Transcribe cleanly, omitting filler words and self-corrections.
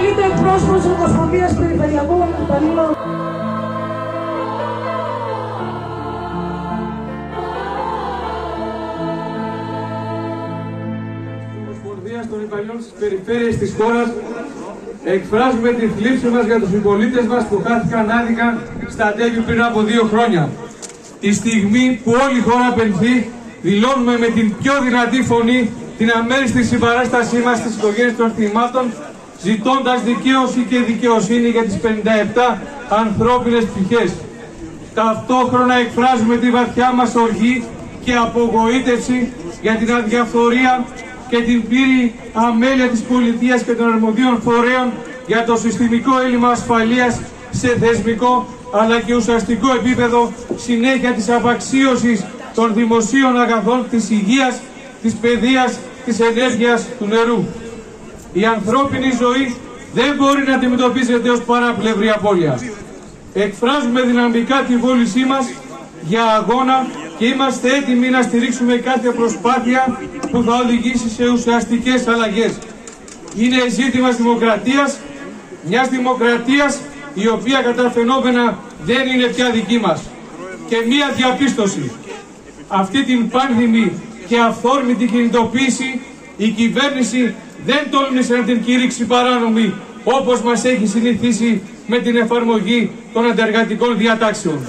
Καλείται εκπρόσωπος της Ομοσπονδίας Περιφερειακών Υπαλλήλων. Ομοσπονδίας των Υπαλλήλων της Περιφέρειας της χώρας, εκφράζουμε τη θλίψη μας για τους συμπολίτες μας που χάθηκαν άδικα στα τέμπη πριν από 2 χρόνια. Τη στιγμή που όλη η χώρα πενθεί, δηλώνουμε με την πιο δυνατή φωνή την αμέριστη συμπαράστασή μας στις οικογένειες των θυμάτων, ζητώντας δικαίωση και δικαιοσύνη για τις 57 ανθρώπινες ψυχές. Ταυτόχρονα εκφράζουμε τη βαθιά μας οργή και απογοήτευση για την αδιαφθορία και την πλήρη αμέλεια της πολιτείας και των αρμοδίων φορέων για το συστημικό έλλειμμα ασφαλείας σε θεσμικό αλλά και ουσιαστικό επίπεδο, συνέχεια της απαξίωσης των δημοσίων αγαθών, της υγείας, της παιδείας, της ενέργειας, του νερού. Η ανθρώπινη ζωή δεν μπορεί να αντιμετωπίζεται ως παράπλευρη απώλεια. Εκφράζουμε δυναμικά τη βούλησή μας για αγώνα και είμαστε έτοιμοι να στηρίξουμε κάθε προσπάθεια που θα οδηγήσει σε ουσιαστικές αλλαγές. Είναι ζήτημα δημοκρατίας, μιας δημοκρατίας η οποία κατά φαινόμενα δεν είναι πια δική μας. Και μία διαπίστωση. Αυτή την πάνδημη και αυθόρμητη κινητοποίηση η κυβέρνηση δεν τόλμησε να την κηρύξει παράνομη όπως μας έχει συνηθίσει με την εφαρμογή των αντεργατικών διατάξεων.